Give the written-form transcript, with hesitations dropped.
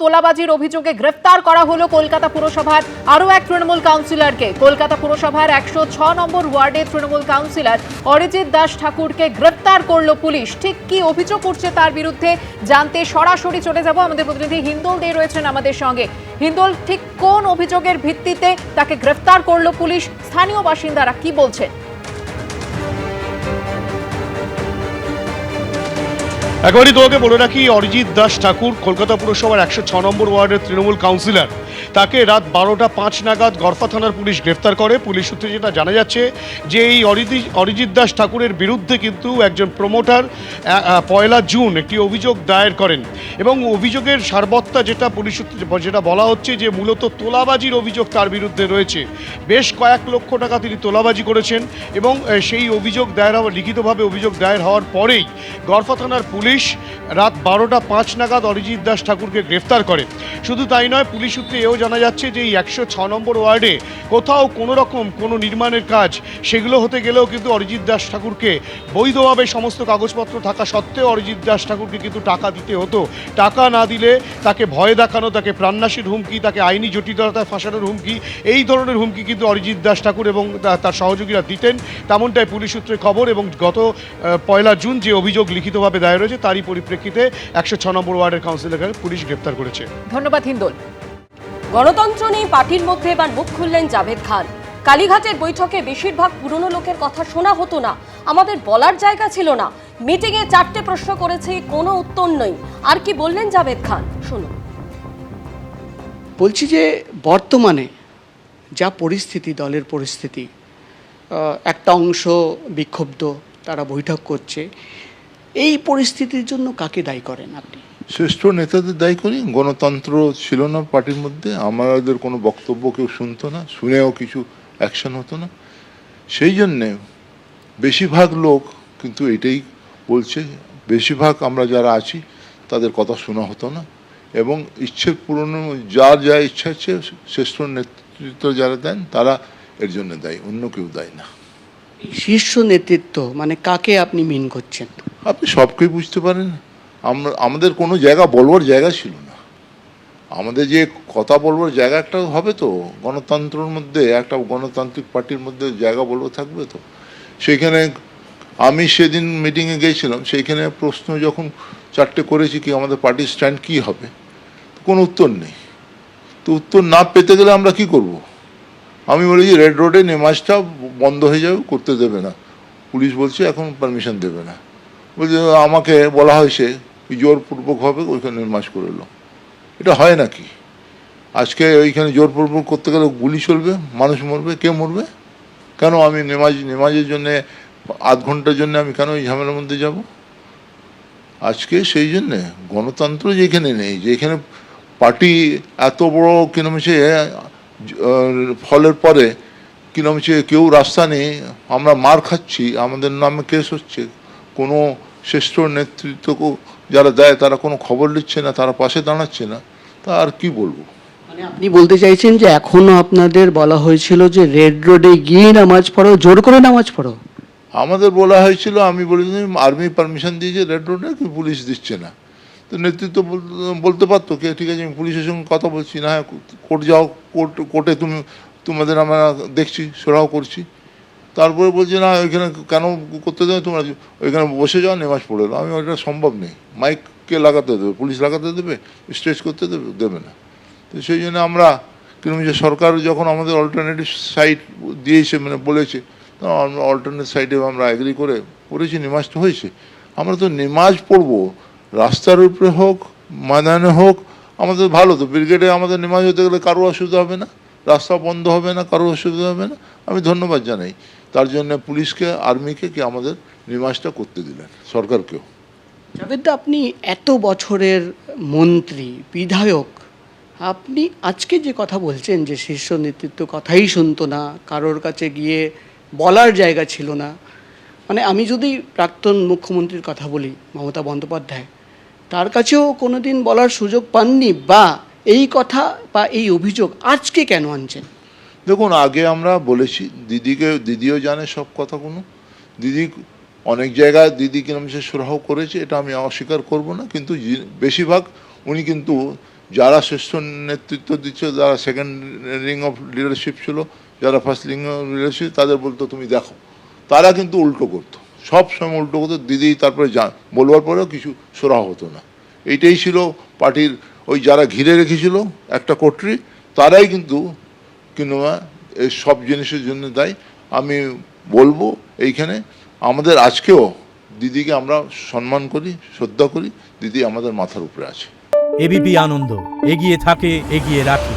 তোলাবাজির অভিযোগে গ্রেফতার করা হলো কলকাতা পুরসভার আরও এক তৃণমূল কাউন্সিলরকে। কলকাতা পুরসভার 106 নম্বর ওয়ার্ডের তৃণমূল কাউন্সিলর অরিজিৎ দাস ঠাকুরকে গ্রেফতার করলো পুলিশ। ঠিক কি অভিযোগ করছে তার বিরুদ্ধে জানতে সরাসরি চলে যাব, আমাদের প্রতিনিধি হিন্দোল দে রয়েছেন আমাদের সঙ্গে। হিন্দোল, ঠিক কোন অভিযোগের ভিত্তিতে তাকে গ্রেফতার করলো পুলিশ, স্থানীয় বাসিন্দারা কি বলছেন? একবারই তোমাকে বলে রাখি, অরিজিৎ দাস ঠাকুর কলকাতা পুরসভার 106 নম্বর ওয়ার্ডের তৃণমূল কাউন্সিলর। তাকে রাত 12টা 5 নাগাদ গড়ফা থানার পুলিশ গ্রেফতার করে। পুলিশ সূত্রে যেটা জানা যাচ্ছে যে এই অরিজিৎ দাস ঠাকুরের বিরুদ্ধে কিন্তু একজন প্রমোটার 1 জুন একটি অভিযোগ দায়ের করেন এবং অভিযোগের সারবত্তা যেটা পুলিশ সূত্রে যেটা বলা হচ্ছে যে মূলত তোলাবাজির অভিযোগ তার বিরুদ্ধে রয়েছে। বেশ কয়েক লক্ষ টাকা তিনি তোলাবাজি করেছেন এবং সেই অভিযোগ দায়ের হওয়ার লিখিতভাবে অভিযোগ দায়ের হওয়ার পরেই গড়ফা থানার পুলিশ রাত 12টা 5 নাগাদ অরিজিৎ দাস ঠাকুরকে গ্রেফতার করে। শুধু তাই নয়, পুলিশ সূত্রে এও জানা যাচ্ছে যে এই 106 নম্বর ওয়ার্ডে কোথাও কোনো রকম কোনো নির্মাণের কাজ সেগুলো হতে গেলেও কিন্তু অরিজিৎ দাস ঠাকুরকে বৈধভাবে সমস্ত কাগজপত্র থাকা সত্ত্বেও অরিজিৎ দাস ঠাকুরকে কিন্তু টাকা দিতে হতো। টাকা না দিলে তাকে ভয় দেখানো, তাকে প্রাণনাশের হুমকি, তাকে আইনি জটিলতায় ফাঁসানোর হুমকি, এই ধরনের হুমকি কিন্তু অরিজিৎ দাস ঠাকুর এবং তার সহযোগীরা দিতেন, তেমনটাই পুলিশ সূত্রে খবর। এবং গত 1 জুন যে অভিযোগ লিখিতভাবে দায়ের হয়েছে তারই পরিপ্রেক্ষিতে 106 নম্বর ওয়ার্ডের কাউন্সিলরকে পুলিশ গ্রেফতার করেছে। ধন্যবাদ হিন্দোল। গণতন্ত্র নিয়ে পার্টির মধ্যে এবার মুখ খুললেন জাভেদ খান। কালীঘাটের বৈঠকে বেশিরভাগ পুরনো লোকের কথা শোনা হতো না, আমাদের বলার জায়গা ছিল না। মিটিংয়ে 4টে প্রশ্ন করেছি, কোনো উত্তর নেই। আর কি বললেন জাভেদ খান, শুনুন। বলছি যে বর্তমানে যা পরিস্থিতি, দলের পরিস্থিতি, একটা অংশ বিক্ষুব্ধ, তারা বৈঠক করছে, এই পরিস্থিতির জন্য কাকে দায়ী করেন আপনি? শ্রেষ্ঠ নেতাদের দায়ী করি। গণতন্ত্র ছিল না পার্টির মধ্যে, আমাদের কোনো বক্তব্য কেউ শুনতো না, শুনেও কিছু অ্যাকশন হতো না। সেই জন্যে বেশিরভাগ লোক কিন্তু এটাই বলছে, বেশিরভাগ আমরা যারা আছি তাদের কথা শোনা হতো না এবং ইচ্ছে পূরণ, যার যা ইচ্ছা হচ্ছে শ্রেষ্ঠ নেতৃত্ব যারা দেন তারা এর জন্য দায়ী, অন্য কেউ দায়ী না। শীর্ষ নেতৃত্ব মানে কাকে আপনি মিন করছেন? আপনি সবকেই বুঝতে পারেন। আমাদের কোনো জায়গা বলবার জায়গা ছিল না। আমাদের যে কথা বলবার জায়গা একটা হবে তো, গণতন্ত্রের মধ্যে একটা গণতান্ত্রিক পার্টির মধ্যে জায়গা বলবো থাকবে তো। সেইখানে আমি সেদিন মিটিংয়ে গিয়েছিলাম, সেইখানে প্রশ্ন যখন 4টে করেছি কি আমাদের পার্টির স্ট্যান্ড কী হবে, কোনো উত্তর নেই। তো উত্তর না পেতে গেলে আমরা কি করব? আমি বলেছি রেড রোডে নেমাজটা বন্ধ হয়ে যাবে, করতে দেবে না। পুলিশ বলছে এখন পারমিশন দেবে না। বলছে আমাকে বলা হয়েছে জোরপূর্বকভাবে ওইখানে নেমাজ করে এলো। এটা হয় নাকি? আজকে ওইখানে জোরপূর্বক করতে গেলে গুলি চলবে, মানুষ মরবে, কে মরবে? কেন আমি নেমাজের জন্যে আধ ঘন্টার জন্য আমি কেন ওই ঝামেলার মধ্যে যাব? আজকে সেই জন্যে গণতন্ত্র যেখানে নেই, যেখানে পার্টি এত বড় কিনমেছে ফলের পরে কিনমেছে, কেউ রাস্তা নেই, আমরা মার খাচ্ছি, আমাদের নামে কেস হচ্ছে, কোনো শ্রেষ্ঠ নেতৃত্বকে যারা দেয় তারা কোনো খবর নিচ্ছে না, তারা পাশে দাঁড়াচ্ছে না, তা আর কি বলবো? মানে আপনি বলতে চাইছেন যে এখনো আপনাদের বলা হয়েছিল যে রেড রোডে গিয়ে নামাজ পড়ো, জোর করে নামাজ পড়ো? আমাদের বলা হয়েছিল, আমি বলেছিলাম আর্মি পারমিশন দিয়েছে রেড রোডে, কি পুলিশ দিচ্ছে না। তো নেতৃত্ব বলতে পারতো কে ঠিক আছে আমি পুলিশের সঙ্গে কথা বলছি, না হ্যাঁ কোর্ট যাও, কোর্টে তোমাদের আমরা দেখছি, সরাও করছি। তারপরে বলছে না ওইখানে কেন করতে দেবে, তোমরা ওইখানে বসে যাও, নেমাজ পড়ে এলো। আমি ওইটা সম্ভব নেই, মাইক কে লাগাতে দেবে? পুলিশ লাগাতে দেবে? স্টেজ করতে দেবে না। তো সেই জন্য আমরা কিন্তু যে সরকার যখন আমাদের অল্টারনেটিভ সাইট দিয়েছে, মানে বলেছে, আমরা অল্টারনেটিভ সাইটে আমরা এগ্রি করেছি, নেমাজটা হয়েছে। আমরা তো নেমাজ পড়বো রাস্তার উপরে হোক, ময়দানে হোক, আমাদের ভালো তো। ব্রিগেডে আমাদের নেমাজ হতে গেলে কারো অসুবিধা হবে না, রাস্তা বন্ধ হবে না, কারো অসুবিধা হবে না। আমি ধন্যবাদ জানাই তার জন্য পুলিশকে, আর্মিকে, কি আমাদের নেমাজটা করতে দিলেন, সরকারকেও। জাভেদ, আপনি এত বছরের মন্ত্রী, বিধায়ক, আপনি আজকে যে কথা বলছেন যে শীর্ষ নেতৃত্ব কথাই শুনতো না, কারোর কাছে গিয়ে বলার জায়গা ছিল না, মানে আমি যদি প্রাক্তন মুখ্যমন্ত্রীর কথা বলি, মমতা বন্দ্যোপাধ্যায়, তার কাছেও কোনোদিন বলার সুযোগ পাননি, বা এই কথা বা এই অভিযোগ আজকে কেন আনছেন? দেখুন, আগে আমরা বলেছি, দিদিও জানে সব কথাগুলো। দিদি অনেক জায়গায় দিদি কিরম সে সুরাহ করেছে, এটা আমি অস্বীকার করব না, কিন্তু বেশিরভাগ উনি কিন্তু যারা শ্রেষ্ঠ নেতৃত্ব দিচ্ছে, যারা সেকেন্ড রিং অফ লিডারশিপ ছিল, যারা ফার্স্ট রিং অফ লিডারশিপ, তাদের বলতো তুমি দেখো, তারা কিন্তু উল্টো করতো, সব সময় উল্টো করতো। দিদি তারপরে বলবার পরেও কিছু সরাহ হতো না। এইটাই ছিল পার্টির ওই যারা ঘিরে রেখেছিল একটা কোটরি, তারাই কিন্তু এই সব জিনিসের জন্য দায়ী। আমি বলবো এইখানে আমাদের আজকেও দিদিকে আমরা সম্মান করি, শ্রদ্ধা করি, দিদি আমাদের মাথার উপরে আছে। এবিপি আনন্দ, এগিয়ে থাকে, এগিয়ে রাখে।